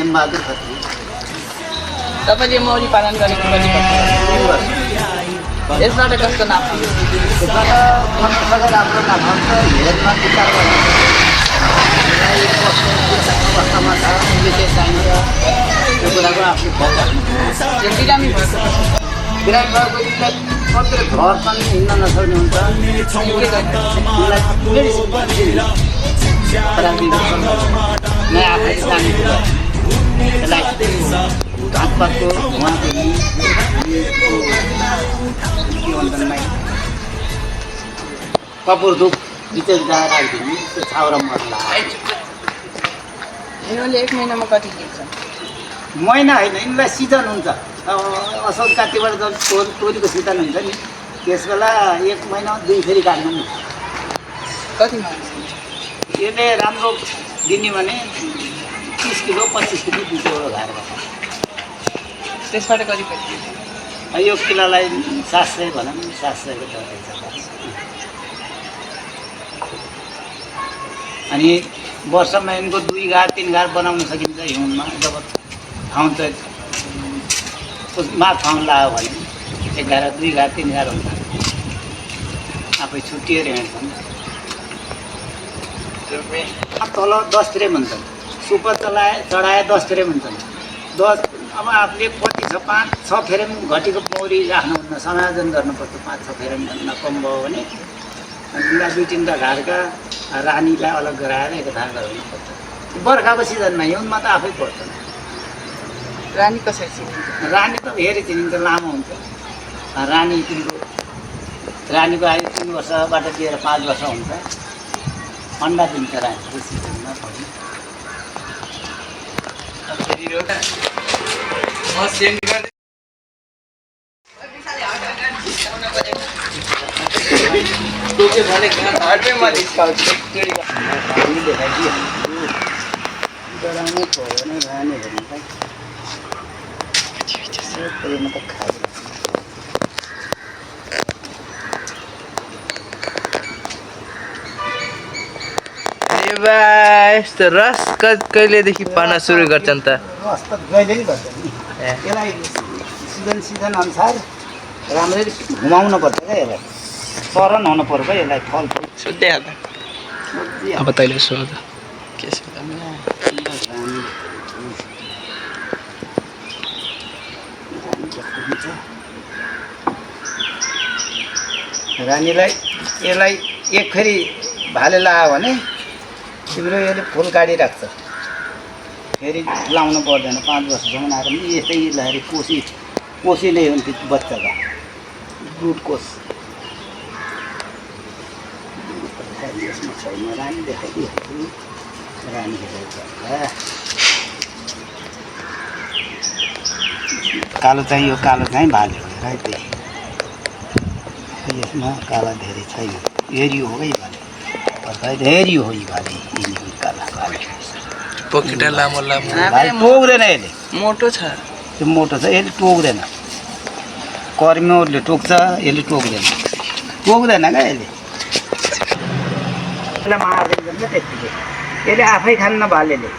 एमबहादुर खत्री। तपाईँले मौरी पालन गरेको कति वर्ष? यसबाट कस्तो नाफा? यसबाट भन्नुपर्दा राम्रो नाफा हुन्छ। हेरमा विचार गर्नु अवस्थामा छ, उसले चाहिँ चाहिन्छ त्यो कुराको आफ्नो ख्याल राख्नु। यो बिरामी भएको बिरामी भएको उसलाई कतिले घर पनि हिँड्न नसक्ने हुन्छ। उसलाई मेडिसिन नयाँ आफै जाने कुरा यसलाई हातपातको उहाँको के भन्छन् कपुर धुप बिचेर गएर राखिदिनु, त्यो छाउरा मर्ला। यिनीहरूले 1 महिनामा कति दिन्छ? महिना होइन, यिनीलाई सिजन हुन्छ। असोज कातिबाट जब तोरीको सिजन हुन्छ नि, त्यस बेला 1 महिना 2 फेरि काट्नु। कति मान्छ? यसले राम्रो दिने भने 30 किलो 25 किलो दुईवटा घाएर गर्छ। त्यसबाट कति पैसा? यो किलोलाई 700 भनौँ, 700को दबाई छ। अनि वर्षमा यिनको 2 घार 3 घार बनाउन सकिन्छ हिउँमा। जब ठाउँ चाहिँ माघ फाउन लाग्यो भने 1 घार 2 घार 3 घार हुन्छ। आफै छुट्टिएर हिँड्छन्। तल 10 फ्रेम हुन्छन्, सुपर चढाए 10 फ्रेम हुन्छन्। 10 अब आफूले कति छ 5-6 फ्रेम घटीको मौरी राख्नुहुन्न, समायोजन गर्नुपर्छ। 5-6 फ्रेम भन्दा कम भयो भने अनि 2-3 घारका रानीलाई अलग गराएर एक धार गराउनुपर्छ। बर्खाको सिजनमा हिउँमा त आफै पर्छ। रानी कसरी चिनिन्छ? रानी त हेरी चिनिन्छ, लामो हुन्छ। रानी रानीको आयु 3 वर्षबाट लिएर 5 वर्ष हुन्छ। अन्डा दिन्छ रानीको सिजनमा पनि। डराउनु पऱ्यो भने रानी हेर्नुलाई मात्रै खायो। यस्तो रस कहिलेदेखि पार्न सुरु गर्छन् त? रस त जहिले नि गर्छ नि। यसलाई सिजन अनुसार राम्ररी घुमाउनु पर्छ क्या। यसलाई चरण हुनु पर्छ क्या। यसलाई फल सोध्दै हाल्दा अब तैँले सोध के छ? रानीलाई यसलाई एक फेरि भाले लगायो भने तिम्रो यसले फुल काटिराख्छ। फेरि लाउनु पर्दैन। 5 वर्षसम्म आएर पनि यस्तै लहरी कोसी नै हुन्थ्यो बच्चाका ब्रुड कोस। यसमा छैन रानी देखाइदिएको रानी कालो चाहिँ यो कालो चाहिँ भाले हो है। त्यही यसमा काला धेरै छैन। हेरियो हो है भाले, हेरियो हो भाले। काला पकेटा लामो लामो भाइ टोक्दैन यसले। मोटो छ, त्यो मोटो छ, यसले टोक्दैन। कर्मीहरूले टोक्छ, यसले टोक्दैन। टोक्दैन क्या यसले। यसलाई मार्दैन क्या त्यतिकै। यसले आफै खान्न भालेले,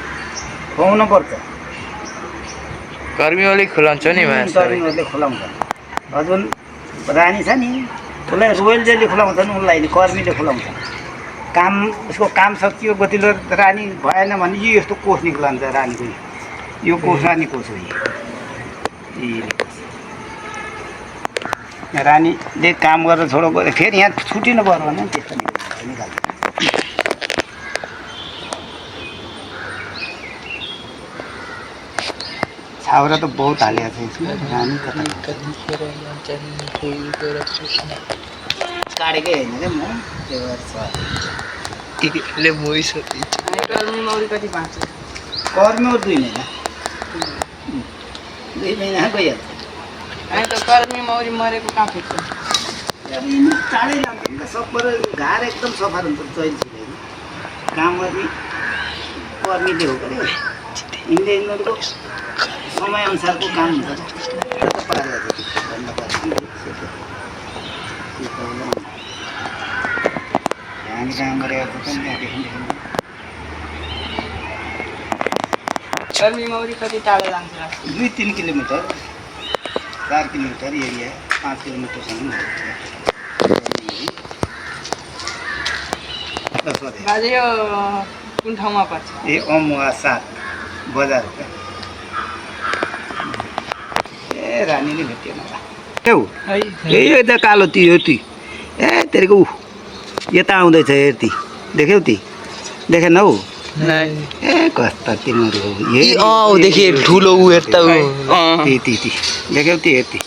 खुवाउनु पर्छ। कर्मीहरूले खुलाउँछ नि कर्मीहरूले खुलाउँछ। हजुर रानी छ नि, उसलाई रोयल जेली खुलाउँछन्, उसलाई कर्मीले खुलाउँछ। काम उसको काम सकियो गतिलो रानी भएन भने यो यस्तो कोष निक्लन्छ रानीको। यो कोष रानी कोष हो। रानीले काम गरेर छोडो गऱ्यो फेरि यहाँ छुटिनु पर्यो भने त्यस्तो निकाल्छ। छाउरा त बहुत हालेको छ यसमा। रानी काटेकै होइन क्या म, त्यो गर्छ। कर्मी मौरी कति पाउँछ? कर्मी 2 महिना 2 महिना गइहाल्छ। अनि त कर्मी मौरी मरेको कहाँ फेक्छ? टाढै लाग्छ नि त। सबै घार एकदम सफा हुन्छ। चैल छिलेको काम गर्ने कर्मीले हो पऱ्यो। यिनीहरूको समयअनुसारको काम हुन्छ। हामी काम गरेको कर्मी मौरी कति टाढो जान्छ? 2-3 किलोमिटर 4 किलोमिटर एरिया 5 किलोमिटरसम्म बाजे यो कुन ठाउँमा पर्छ? ए अमुवा 7 बजार हो क्या ए रानीले भेट्यो मलाई है ए त कालो ती हो ती ए तेरेको यता आउँदैछ हेर्ती देख्यौ ती देखेन हौ ए कस्ता तिमीहरू हो देखिए ठुलो ऊ हेर्दा ती देख्यौ ती हेर्ती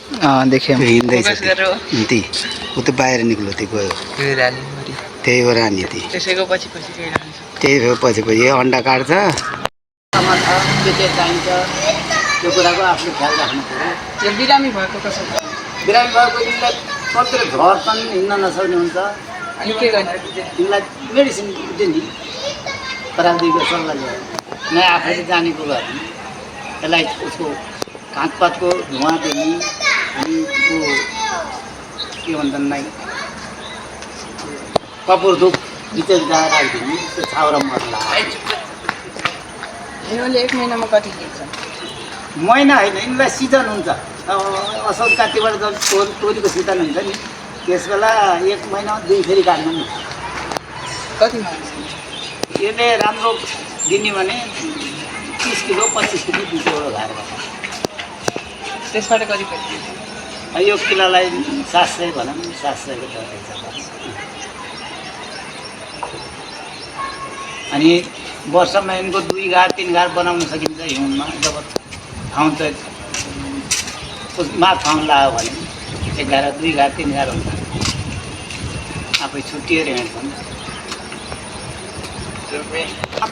देखेँ हिँड्दैछ फोकस गरेर ती ऊ त बाहिर निक्लो ती गयो त्यही हो रानी ती त्यसैको पछि पछि गइरहन्छ। त्यही हो पछि अन्डा काट्छ के के चाहिन्छ त्यो कुराको आफूले ख्याल राख्नु पऱ्यो यो बिरामी भएको कसो छ? बिरामी भएको यिनलाई कतिले झर्छन् हिँड्न नसक्ने हुन्छ अनि के गर्ने? तिमीलाई मेडिसिन दियो नि प्राविधिकको सल्लाह लिएर नयाँ आफैले जानेको घर त्यसलाई उसको घाँसपातको धुवा दिने अनि त्यो के भन्छन् नै कपुर धुप बिचेर गएर राखिदिने त्यो छाउरा मर्ला यिनीहरूले 1 महिनामा कति दिन्छ? महिना होइन यिनलाई सिजन हुन्छ असाउन कातिबाट जब तोरीको सिजन हुन्छ नि त्यस बेला 1 महिना 2 फेरि काट्नु नि कति माग्छ? यसले राम्रो दिने भने 30 किलो 25 किलो 2 किलो घाएर त्यसबाट कति कति? यो किलोलाई 700 भनौँ 700को दर छ अनि वर्षमा यिनको 2 घार 3 घार बनाउन सकिन्छ हिउँदमा जब ठाउँ चाहिँ माघ फाउन लाग्यो भने 1 घार 2 घार 3 घार हुन्छ आफै छुट्टिएर हिँड्छन्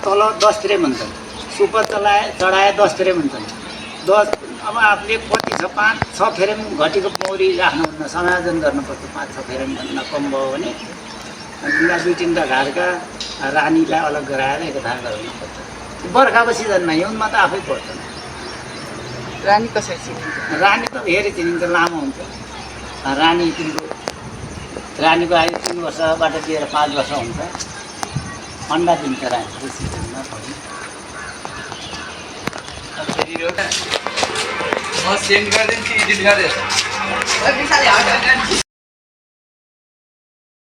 तल 10 फ्रेम भन्छन् सुपर चढाए 10 फ्रेम भन्छन् 10 अब आफूले कति छ 5-6 फ्रेम घटीको मौरी राख्नुहुन्न समायोजन गर्नुपर्छ 5-6 फ्रेम भन्दा कम भयो भने तिमीलाई 2-3 घारका रानीलाई अलग गराएर एक धार गराउनुपर्छ बर्खाको सिजनमा हिउँदमा त आफै पर्छ रानी कसरी चिनिन्छ? रानी त धेरै चिनिन्छ लामो हुन्छ रानी तिम्रो रानीको आयु 3 वर्षबाट लिएर 5 वर्ष हुन्छ अन्डा दिन्छ रानीको सिजनमा पनि म सेन्ड गरिदिन्छु एडिट गरेर